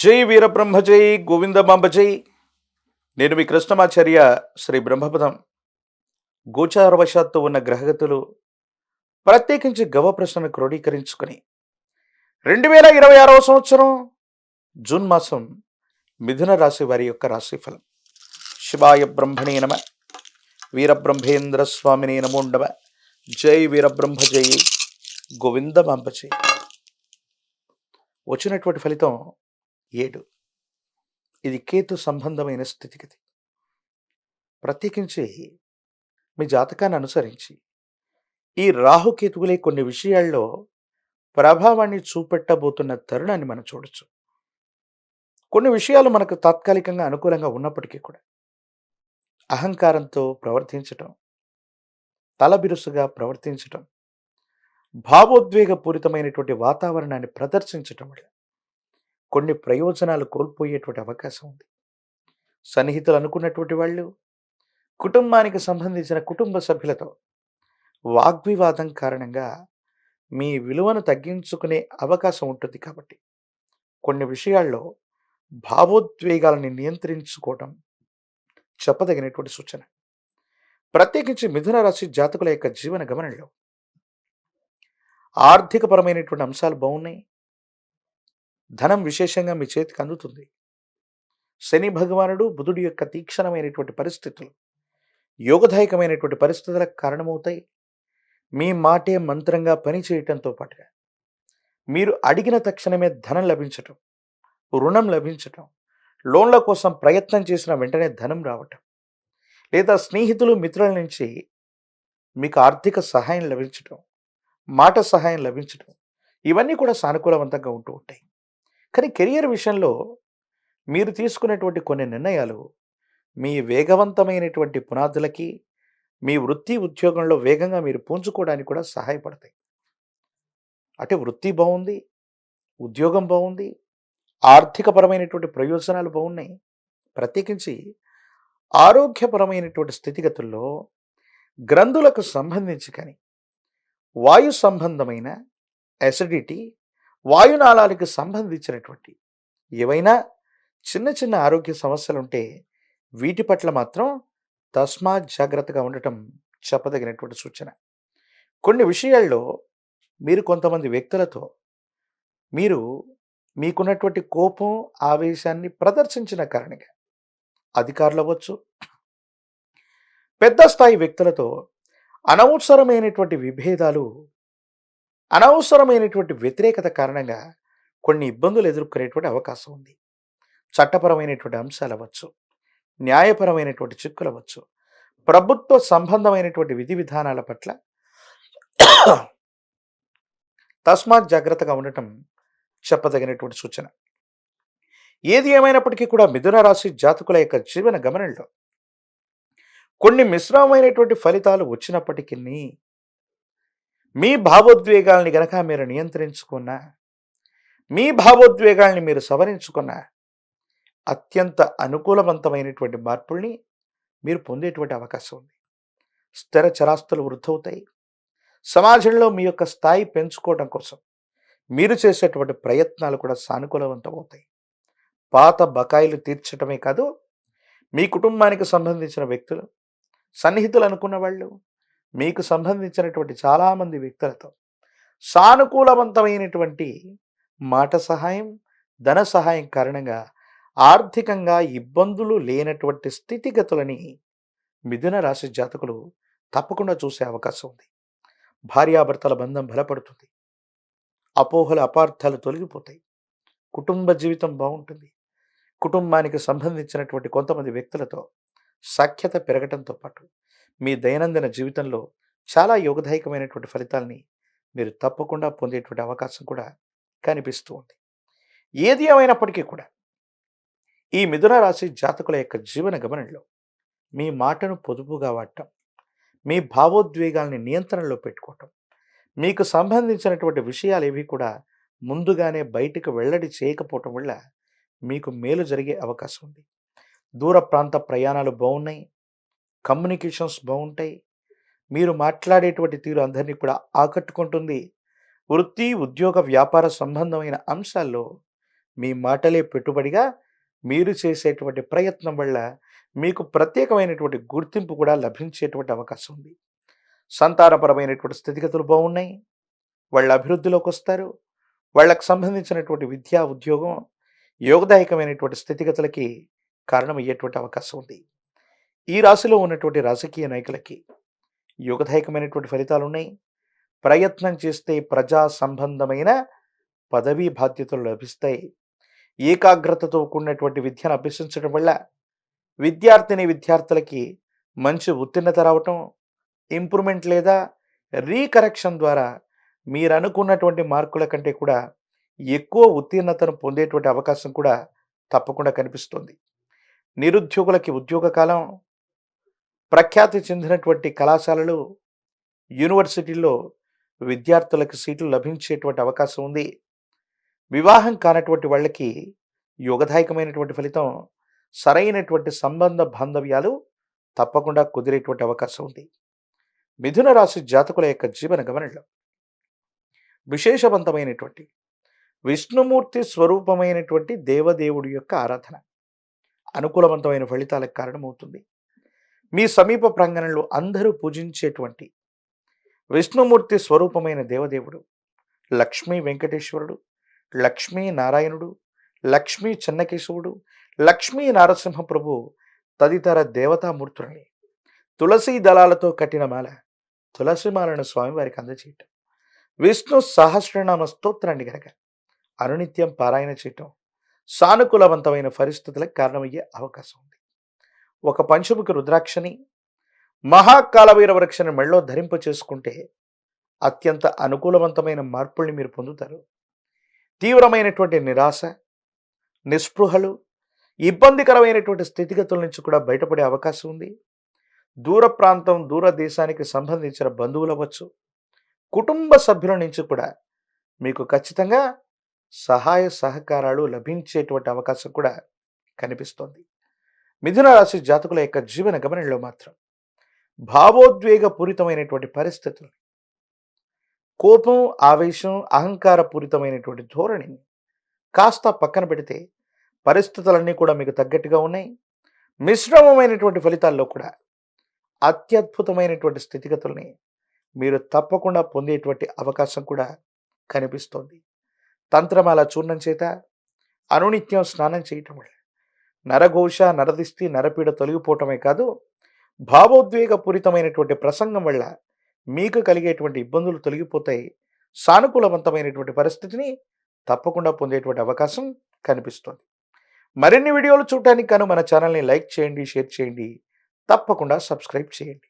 జై వీరబ్రహ్మ జై గోవిందమాంబ జై. నేను మీ కృష్ణమాచార్య. శ్రీ బ్రహ్మపదం గోచారవశాత్తు ఉన్న గ్రహగతులు ప్రత్యేకించి గవ ప్రశ్నను క్రోడీకరించుకుని 2026వ సంవత్సరం జూన్ మాసం మిథున రాశి వారి యొక్క రాశిఫలం. శివాయ బ్రహ్మణే నమ. వీరబ్రహ్మేంద్ర స్వామినే నమో నమ. జై వీరబ్రహ్మ జై గోవిందమాంబ జై. వచ్చినటువంటి ఫలితం 7. ఇది కేతు సంబంధమైన స్థితిగతి. ప్రత్యేకించి మీ జాతకాన్ని అనుసరించి ఈ రాహుకేతువులే కొన్ని విషయాల్లో ప్రభావాన్ని చూపెట్టబోతున్న తరుణాన్ని మనం చూడొచ్చు. కొన్ని విషయాలు మనకు తాత్కాలికంగా అనుకూలంగా ఉన్నప్పటికీ కూడా అహంకారంతో ప్రవర్తించటం, తలబిరుసుగా ప్రవర్తించటం, భావోద్వేగపూరితమైనటువంటి వాతావరణాన్ని ప్రదర్శించటం వల్ల కొన్ని ప్రయోజనాలు కోల్పోయేటువంటి అవకాశం ఉంది. సన్నిహితులు అనుకున్నటువంటి వాళ్ళు కుటుంబానికి సంబంధించిన కుటుంబ సభ్యులతో వాగ్వివాదం కారణంగా మీ విలువను తగ్గించుకునే అవకాశం ఉంటుంది. కాబట్టి కొన్ని విషయాల్లో భావోద్వేగాలని నియంత్రించుకోవడం చెప్పదగినటువంటి సూచన. ప్రత్యేకించి మిథున రాశి జాతకుల యొక్క జీవన గమనంలో ఆర్థికపరమైనటువంటి అంశాలు బాగున్నాయి. ధనం విశేషంగా మీ చేతికి అందుతుంది. శని భగవానుడు బుధుడి యొక్క తీక్షణమైనటువంటి పరిస్థితులు యోగదాయకమైనటువంటి పరిస్థితులకు కారణమవుతాయి. మీ మాటే మంత్రంగా పనిచేయటంతో పాటుగా మీరు అడిగిన తక్షణమే ధనం లభించటం, రుణం లభించటం, లోన్ల కోసం ప్రయత్నం చేసిన వెంటనే ధనం రావటం, లేదా స్నేహితులు మిత్రుల నుంచి మీకు ఆర్థిక సహాయం లభించటం, మాట సహాయం లభించటం, ఇవన్నీ కూడా సానుకూలవంతంగా ఉంటూ ఉంటాయి. కానీ కెరియర్ విషయంలో మీరు తీసుకునేటువంటి కొన్ని నిర్ణయాలు మీ వేగవంతమైనటువంటి పునాదులకి, మీ వృత్తి ఉద్యోగంలో వేగంగా మీరు పుంజుకోవడానికి కూడా సహాయపడతాయి. అంటే వృత్తి బాగుంది, ఉద్యోగం బాగుంది, ఆర్థికపరమైనటువంటి ప్రయోజనాలు బాగున్నాయి. ప్రత్యేకించి ఆరోగ్యపరమైనటువంటి స్థితిగతుల్లో గ్రంథులకు సంబంధించి కానీ వాయు సంబంధమైన అసిడిటీ, వాయునాళాలకు సంబంధించినటువంటి ఏవైనా చిన్న చిన్న ఆరోగ్య సమస్యలు ఉంటే వీటి పట్ల మాత్రం తస్మాత్ జాగ్రత్తగా ఉండటం చెప్పదగినటువంటి సూచన. కొన్ని విషయాల్లో మీరు కొంతమంది వ్యక్తులతో మీరు మీకున్నటువంటి కోపం, ఆవేశాన్ని ప్రదర్శించిన కారణంగా అధికారులు అవ్వచ్చు, పెద్ద స్థాయి వ్యక్తులతో అనవసరమైనటువంటి విభేదాలు, అనవసరమైనటువంటి వ్యతిరేకత కారణంగా కొన్ని ఇబ్బందులు ఎదుర్కొనేటువంటి అవకాశం ఉంది. చట్టపరమైనటువంటి అంశాలు అవ్వచ్చు, న్యాయపరమైనటువంటి చిక్కులు అవ్వచ్చు, ప్రభుత్వ సంబంధమైనటువంటి విధి విధానాల పట్ల తస్మాత్ జాగ్రత్తగా ఉండటం చెప్పదగినటువంటి సూచన. ఏది ఏమైనప్పటికీ కూడా మిథున రాశి జాతకుల యొక్క జీవన గమనంలో కొన్ని మిశ్రమమైనటువంటి ఫలితాలు వచ్చినప్పటికీ మీ భావోద్వేగాల్ని గనక మీరు నియంత్రించుకున్నా, మీ భావోద్వేగాల్ని మీరు సవరించుకున్నా అత్యంత అనుకూలవంతమైనటువంటి మార్పుల్ని మీరు పొందేటువంటి అవకాశం ఉంది. స్థిర చరాస్తులు వృద్ధవుతాయి. సమాజంలో మీ యొక్క స్థాయి పెంచుకోవడం కోసం మీరు చేసేటువంటి ప్రయత్నాలు కూడా సానుకూలవంతమవుతాయి. పాత బకాయిలు తీర్చడమే కాదు, మీ కుటుంబానికి సంబంధించిన వ్యక్తులు, సన్నిహితులు అనుకున్న వాళ్ళు, మీకు సంబంధించినటువంటి చాలామంది వ్యక్తులతో సానుకూలవంతమైనటువంటి మాట సహాయం, ధన సహాయం కారణంగా ఆర్థికంగా ఇబ్బందులు లేనటువంటి స్థితిగతులని మిథున రాశి జాతకులు తప్పకుండా చూసే అవకాశం ఉంది. భార్యాభర్తల బంధం బలపడుతుంది. అపోహలు, అపార్థాలు తొలగిపోతాయి. కుటుంబ జీవితం బాగుంటుంది. కుటుంబానికి సంబంధించినటువంటి కొంతమంది వ్యక్తులతో సఖ్యత పెరగటంతో పాటు మీ దైనందిన జీవితంలో చాలా యోగదాయకమైనటువంటి ఫలితాలని మీరు తప్పకుండా పొందేటువంటి అవకాశం కూడా కనిపిస్తూ ఉంది. ఏది ఏమైనప్పటికీ కూడా ఈ మిథున రాశి జాతకుల యొక్క జీవన గమనంలో మీ మాటను పొదుపుగా వాడటం, మీ భావోద్వేగాల్ని నియంత్రణలో పెట్టుకోవటం, మీకు సంబంధించినటువంటి విషయాలు ఏవి కూడా ముందుగానే బయటకు వెల్లడి చేయకపోవటం వల్ల మీకు మేలు జరిగే అవకాశం ఉంది. దూర ప్రాంత ప్రయాణాలు బాగున్నాయి. కమ్యూనికేషన్స్ బాగుంటాయి. మీరు మాట్లాడేటువంటి తీరు అందరినీ కూడా ఆకట్టుకుంటుంది. వృత్తి, ఉద్యోగ, వ్యాపార సంబంధమైన అంశాల్లో మీ మాటలే పెట్టుబడిగా మీరు చేసేటువంటి ప్రయత్నం వల్ల మీకు ప్రత్యేకమైనటువంటి గుర్తింపు కూడా లభించేటువంటి అవకాశం ఉంది. సంతానపరమైనటువంటి స్థితిగతులు బాగున్నాయి. వాళ్ళ అభివృద్ధిలోకొస్తారు. వాళ్ళకి సంబంధించినటువంటి విద్యా, ఉద్యోగం యోగదాయకమైనటువంటి స్థితిగతులకి కారణమయ్యేటువంటి అవకాశం ఉంది. ఈ రాశిలో ఉన్నటువంటి రాజకీయ నాయకులకి యోగదాయకమైనటువంటి ఫలితాలున్నాయి. ప్రయత్నం చేస్తే ప్రజా సంబంధమైన పదవీ బాధ్యతలు లభిస్తాయి. ఏకాగ్రతతో కూడినటువంటి విద్యను అభ్యసించడం వల్ల విద్యార్థులకి మంచి ఉత్తీర్ణత రావటం, ఇంప్రూవ్మెంట్ లేదా రీకరెక్షన్ ద్వారా మీరు అనుకున్నటువంటి మార్కుల కంటే కూడా ఎక్కువ ఉత్తీర్ణతను పొందేటువంటి అవకాశం కూడా తప్పకుండా కనిపిస్తుంది. నిరుద్యోగులకి ఉద్యోగ కాలం, ప్రఖ్యాతి చెందినటువంటి కళాశాలలు, యూనివర్సిటీల్లో విద్యార్థులకు సీట్లు లభించేటువంటి అవకాశం ఉంది. వివాహం కానటువంటి వాళ్ళకి యోగదాయకమైనటువంటి ఫలితం, సరైనటువంటి సంబంధ బాంధవ్యాలు తప్పకుండా కుదిరేటువంటి అవకాశం ఉంది. మిథున రాశి జాతకుల యొక్క జీవన గమనంలో విశేషవంతమైనటువంటి విష్ణుమూర్తి స్వరూపమైనటువంటి దేవదేవుడి యొక్క ఆరాధన అనుకూలవంతమైన ఫలితాలకు కారణమవుతుంది. మీ సమీప ప్రాంగణంలో అందరూ పూజించేటువంటి విష్ణుమూర్తి స్వరూపమైన దేవదేవుడు లక్ష్మీ వెంకటేశ్వరుడు, లక్ష్మీ నారాయణుడు, లక్ష్మీ చెన్నకేశవుడు, లక్ష్మీ నారసింహ ప్రభు తదితర దేవతామూర్తులని తులసీ దళాలతో కట్టిన మాల, తులసిమాలను స్వామివారికి అందజేయటం, విష్ణు సహస్రనామ స్తోత్రాన్ని గనక అనునిత్యం పారాయణ చేయటం సానుకూలవంతమైన పరిస్థితులకు కారణమయ్యే అవకాశం ఉంది. ఒక పంచముఖి రుద్రాక్షని, మహాకాలభైర వృక్షాన్ని మెళ్ళో ధరింప చేసుకుంటే అత్యంత అనుకూలవంతమైన మార్పుల్ని మీరు పొందుతారు. తీవ్రమైనటువంటి నిరాశ, నిస్పృహలు, ఇబ్బందికరమైనటువంటి స్థితిగతుల నుంచి కూడా బయటపడే అవకాశం ఉంది. దూర ప్రాంతం, దూర దేశానికి సంబంధించిన బంధువులు అవ్వచ్చు, కుటుంబ సభ్యుల నుంచి కూడా మీకు ఖచ్చితంగా సహాయ సహకారాలు లభించేటువంటి అవకాశం కూడా కనిపిస్తోంది. మిథున రాశి జాతకుల యొక్క జీవన గమనంలో మాత్రం భావోద్వేగ పూరితమైనటువంటి పరిస్థితులు, కోపం, ఆవేశం, అహంకార పూరితమైనటువంటి ధోరణిని కాస్త పక్కన పెడితే పరిస్థితులన్నీ కూడా మీకు తగ్గట్టుగా ఉన్నాయి. మిశ్రమమైనటువంటి ఫలితాల్లో కూడా అత్యద్భుతమైనటువంటి స్థితిగతుల్ని మీరు తప్పకుండా పొందేటువంటి అవకాశం కూడా కనిపిస్తోంది. తంత్రమాల చూర్ణం చేత అనునిత్యం స్నానం చేయటం వల్ల నరఘోష, నరదిష్టి, నరపీడ తొలగిపోవటమే కాదు, భావోద్వేగ పూరితమైనటువంటి ప్రసంగం వల్ల మీకు కలిగేటువంటి ఇబ్బందులు తొలగిపోతాయి. సానుకూలవంతమైనటువంటి పరిస్థితిని తప్పకుండా పొందేటువంటి అవకాశం కనిపిస్తోంది. మరిన్ని వీడియోలు చూడటానికి గాను మన ఛానల్ని లైక్ చేయండి, షేర్ చేయండి, తప్పకుండా సబ్స్క్రైబ్ చేయండి.